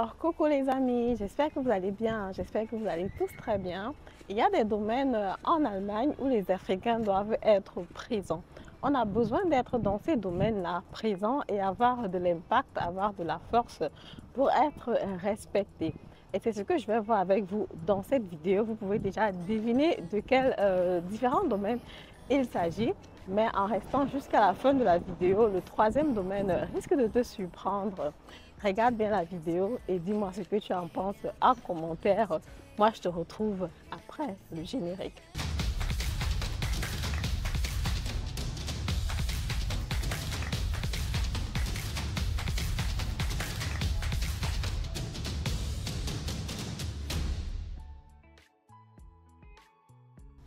Alors, coucou les amis, j'espère que vous allez bien, j'espère que vous allez tous très bien. Il y a des domaines en Allemagne où les Africains doivent être présents. On a besoin d'être dans ces domaines-là présents et avoir de l'impact, avoir de la force pour être respectés. Et c'est ce que je vais voir avec vous dans cette vidéo. Vous pouvez déjà deviner de quels différents domaines il s'agit. Mais en restant jusqu'à la fin de la vidéo, le troisième domaine risque de te surprendre. Regarde bien la vidéo et dis-moi ce que tu en penses en commentaire. Moi, je te retrouve après le générique.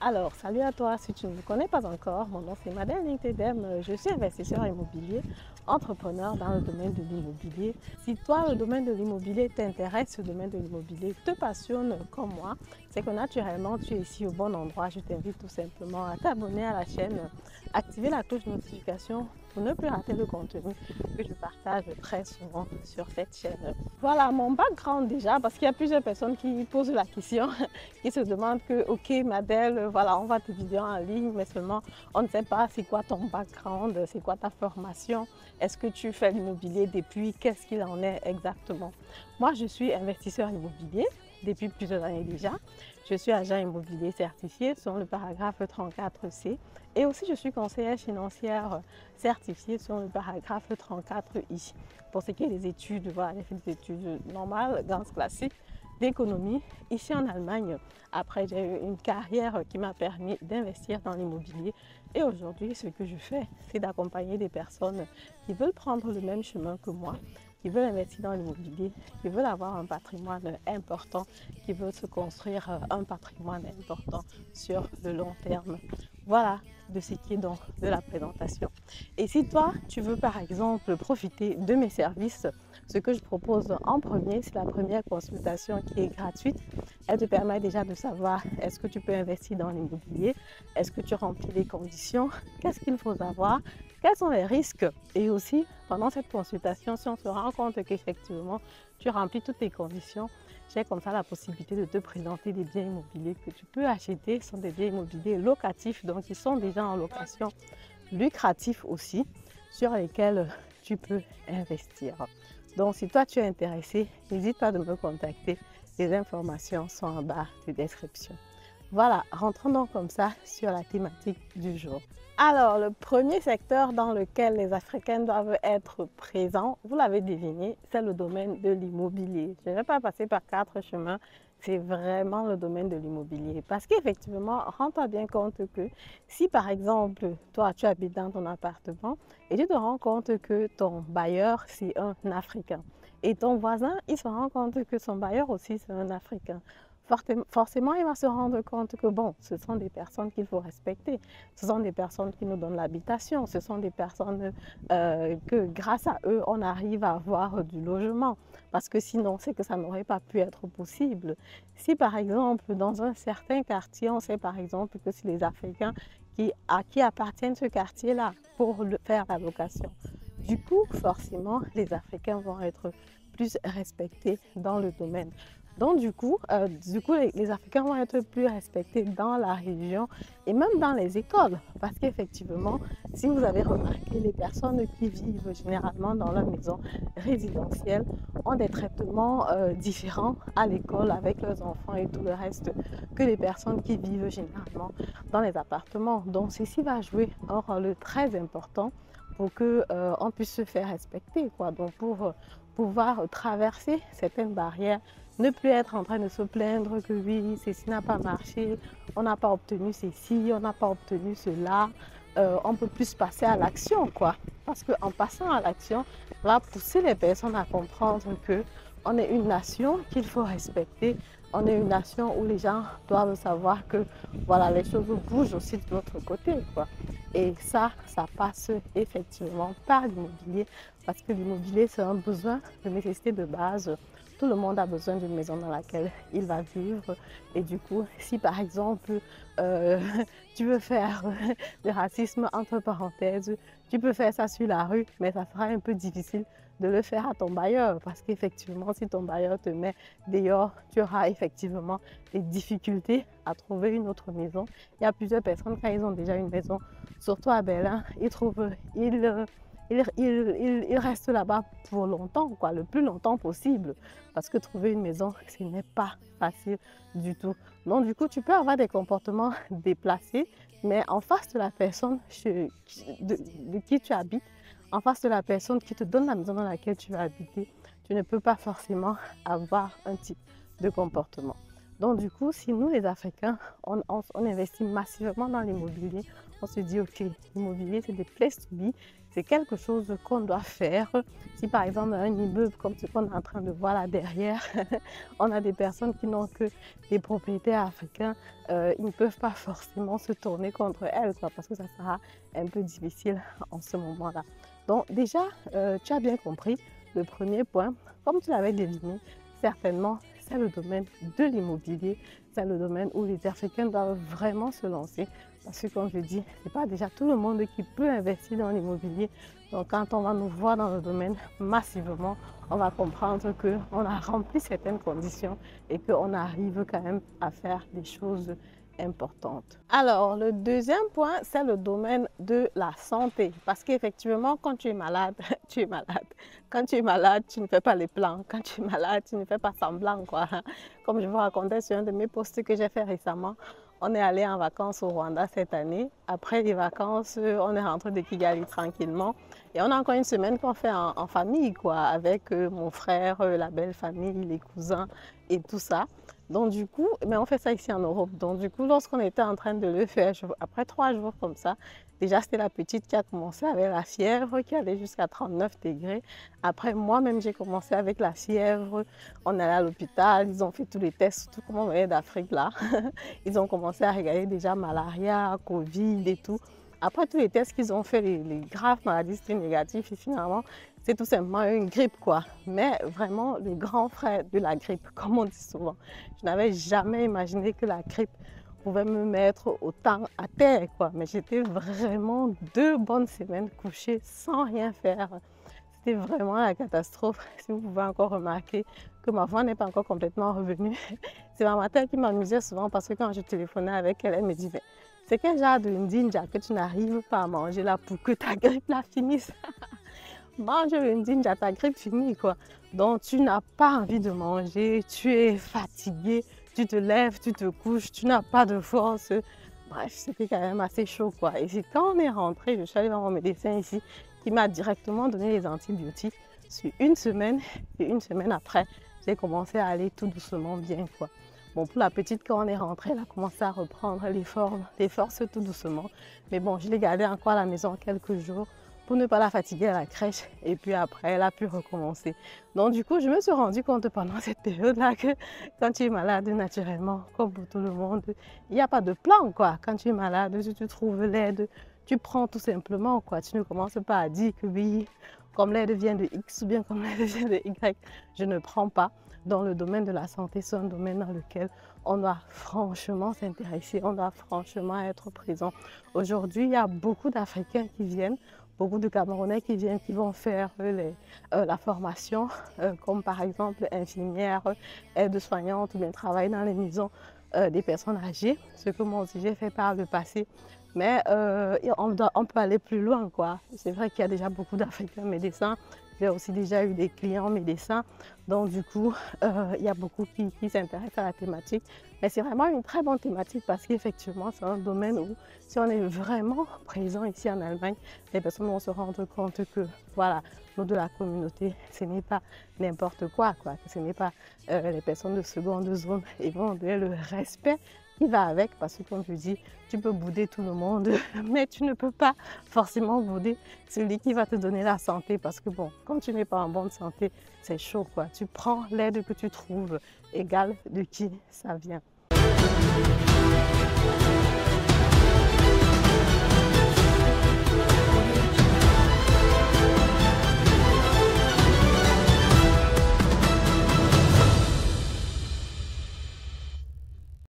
Alors, salut à toi, si tu ne me connais pas encore, mon nom c'est Madeleine Nictedem, je suis investisseur immobilier, entrepreneur dans le domaine de l'immobilier. Si toi, le domaine de l'immobilier t'intéresse, le domaine de l'immobilier te passionne comme moi, c'est que naturellement tu es ici au bon endroit. Je t'invite tout simplement à t'abonner à la chaîne, activer la cloche de notification pour ne plus rater le contenu que je partage très souvent sur cette chaîne. Voilà mon background déjà, parce qu'il y a plusieurs personnes qui posent la question, qui se demandent que, ok Madele, voilà, on va te vidéo en ligne, mais seulement on ne sait pas c'est quoi ton background, c'est quoi ta formation, est-ce que tu fais l'immobilier depuis, qu'est-ce qu'il en est exactement. Moi, je suis investisseur immobilier depuis plusieurs années déjà. Je suis agent immobilier certifié selon le paragraphe 34C et aussi je suis conseillère financière certifiée selon le paragraphe 34I. Pour ce qui est des études, voilà, j'ai fait des études normales, grandes classiques d'économie ici en Allemagne. Après, j'ai eu une carrière qui m'a permis d'investir dans l'immobilier et aujourd'hui, ce que je fais, c'est d'accompagner des personnes qui veulent prendre le même chemin que moi, qui veulent investir dans l'immobilier, qui veulent avoir un patrimoine important, qui veulent se construire un patrimoine important sur le long terme. Voilà de ce qui est donc de la présentation. Et si toi, tu veux par exemple profiter de mes services, ce que je propose en premier, c'est la première consultation qui est gratuite. Elle te permet déjà de savoir est-ce que tu peux investir dans l'immobilier, est-ce que tu remplis les conditions, qu'est-ce qu'il faut savoir, quels sont les risques. Et aussi, pendant cette consultation, si on se rend compte qu'effectivement, tu remplis toutes les conditions, j'ai comme ça la possibilité de te présenter des biens immobiliers que tu peux acheter. Ce sont des biens immobiliers locatifs, donc ils sont déjà en location, lucratifs aussi, sur lesquels tu peux investir. Donc, si toi tu es intéressé, n'hésite pas de me contacter. Les informations sont en bas de description. Voilà, rentrons donc comme ça sur la thématique du jour. Alors, le premier secteur dans lequel les Africains doivent être présents, vous l'avez deviné, c'est le domaine de l'immobilier. Je ne vais pas passer par 4 chemins, c'est vraiment le domaine de l'immobilier. Parce qu'effectivement, rends-toi bien compte que si par exemple, toi tu habites dans ton appartement et tu te rends compte que ton bailleur c'est un Africain et ton voisin il se rend compte que son bailleur aussi c'est un Africain. Forcément, il va se rendre compte que bon, ce sont des personnes qu'il faut respecter. Ce sont des personnes qui nous donnent l'habitation. Ce sont des personnes que grâce à eux, on arrive à avoir du logement. Parce que sinon, c'est que ça n'aurait pas pu être possible. Si par exemple, dans un certain quartier, on sait par exemple que c'est les Africains à qui appartiennent ce quartier-là pour faire la location. Du coup, forcément, les Africains vont être plus respectés dans le domaine. Donc du coup, les Africains vont être plus respectés dans la région et même dans les écoles. Parce qu'effectivement, si vous avez remarqué, les personnes qui vivent généralement dans leur maison résidentielle ont des traitements différents à l'école avec leurs enfants et tout le reste que les personnes qui vivent généralement dans les appartements. Donc ceci va jouer un rôle très important pour qu'on puisse se faire respecter, quoi. Donc pour pouvoir traverser certaines barrières, ne plus être en train de se plaindre que oui, ceci n'a pas marché, on n'a pas obtenu ceci, on n'a pas obtenu cela. On peut plus passer à l'action, quoi. Parce qu'en passant à l'action, va pousser les personnes à comprendre que on est une nation qu'il faut respecter. On est une nation où les gens doivent savoir que voilà, les choses bougent aussi de l'autre côté, quoi. Et ça passe effectivement par l'immobilier parce que l'immobilier, c'est un besoin de nécessité de base. Tout le monde a besoin d'une maison dans laquelle il va vivre. Et du coup, si par exemple, tu veux faire le racisme entre parenthèses, tu peux faire ça sur la rue, mais ça sera un peu difficile de le faire à ton bailleur parce qu'effectivement, si ton bailleur te met dehors, tu auras effectivement des difficultés à trouver une autre maison. Il y a plusieurs personnes, quand ils ont déjà une maison, surtout à Berlin, ils restent là-bas pour longtemps, quoi, le plus longtemps possible. Parce que trouver une maison, ce n'est pas facile du tout. Donc, du coup, tu peux avoir des comportements déplacés, mais en face de la personne de qui tu habites, en face de la personne qui te donne la maison dans laquelle tu vas habiter, tu ne peux pas forcément avoir un type de comportement. Donc, du coup, si nous, les Africains, on investit massivement dans l'immobilier, on se dit, OK, l'immobilier, c'est des places to be, c'est quelque chose qu'on doit faire. Si par exemple, un immeuble comme ce qu'on est en train de voir là derrière, on a des personnes qui n'ont que des propriétaires africains, ils ne peuvent pas forcément se tourner contre elles, quoi, parce que ça sera un peu difficile en ce moment-là. Donc déjà, tu as bien compris, le premier point, comme tu l'avais deviné, certainement, c'est le domaine de l'immobilier, c'est le domaine où les Africains doivent vraiment se lancer. Parce que comme je dis, ce n'est pas déjà tout le monde qui peut investir dans l'immobilier. Donc quand on va nous voir dans le domaine massivement, on va comprendre qu'on a rempli certaines conditions et qu'on arrive quand même à faire des choses importantes. Alors, le deuxième point, c'est le domaine de la santé. Parce qu'effectivement, quand tu es malade, tu es malade. Quand tu es malade, tu ne fais pas les plans. Quand tu es malade, tu ne fais pas semblant, quoi. Comme je vous racontais sur un de mes posts que j'ai fait récemment, on est allé en vacances au Rwanda cette année. Après les vacances, on est rentré de Kigali tranquillement. Et on a encore une semaine qu'on fait en famille, quoi, avec mon frère, la belle famille, les cousins et tout ça. Donc du coup, mais on fait ça ici en Europe. Donc du coup, lorsqu'on était en train de le faire, après 3 jours comme ça, déjà c'était la petite qui a commencé avec la fièvre qui allait jusqu'à 39 degrés. Après moi-même, j'ai commencé avec la fièvre. On est allé à l'hôpital, ils ont fait tous les tests, tout comme on voyait d'Afrique là. Ils ont commencé à regarder déjà malaria, Covid et tout. Après tous les tests qu'ils ont fait, les graves maladies c'était négatif et finalement, c'est tout simplement une grippe, quoi. Mais vraiment, le grand frère de la grippe, comme on dit souvent. Je n'avais jamais imaginé que la grippe pouvait me mettre autant à terre, quoi. Mais j'étais vraiment 2 bonnes semaines couchée sans rien faire. C'était vraiment la catastrophe. Si vous pouvez encore remarquer que ma voix n'est pas encore complètement revenue. C'est ma mère qui m'amusait souvent parce que quand je téléphonais avec elle, elle me disait « C'est quel genre de ninja que tu n'arrives pas à manger là pour que ta grippe la finisse ?» Mange le ndinja, ta grippe finie, quoi. Donc, tu n'as pas envie de manger, tu es fatigué, tu te lèves, tu te couches, tu n'as pas de force. Bref, c'était quand même assez chaud, quoi. Et c'est quand on est rentré, je suis allée voir mon médecin ici, qui m'a directement donné les antibiotiques sur une semaine. Et une semaine après, j'ai commencé à aller tout doucement bien, quoi. Bon, pour la petite, quand on est rentré, elle a commencé à reprendre les forces tout doucement. Mais bon, je l'ai gardée encore à la maison quelques jours pour ne pas la fatiguer à la crèche. Et puis après, elle a pu recommencer. Donc du coup, je me suis rendu compte pendant cette période-là que quand tu es malade, naturellement, comme pour tout le monde, il n'y a pas de plan, quoi. Quand tu es malade, si tu trouves l'aide, tu prends tout simplement, quoi. Tu ne commences pas à dire que oui, comme l'aide vient de X ou bien comme l'aide vient de Y, je ne prends pas. Dans le domaine de la santé, c'est un domaine dans lequel on doit franchement s'intéresser, on doit franchement être présent. Aujourd'hui, il y a beaucoup d'Africains qui viennent, beaucoup de Camerounais qui viennent, qui vont faire la formation, comme par exemple infirmière, aide-soignante, ou bien travailler dans les maisons des personnes âgées, ce que moi aussi j'ai fait par le passé. Mais on peut aller plus loin, quoi. C'est vrai qu'il y a déjà beaucoup d'Africains médecins. J'ai aussi déjà eu des clients médecins. Donc du coup, il y a beaucoup qui s'intéressent à la thématique. Mais c'est vraiment une très bonne thématique parce qu'effectivement, c'est un domaine où si on est vraiment présent ici en Allemagne, les personnes vont se rendre compte que voilà, nous de la communauté, ce n'est pas n'importe quoi, quoi. Ce n'est pas les personnes de seconde zone. Ils vont donner le respect qui va avec parce que comme je dis, tu peux bouder tout le monde, mais tu ne peux pas forcément bouder celui qui va te donner la santé parce que bon, quand tu n'es pas en bonne santé, c'est chaud, quoi. Tu prends l'aide que tu trouves, égale de qui ça vient.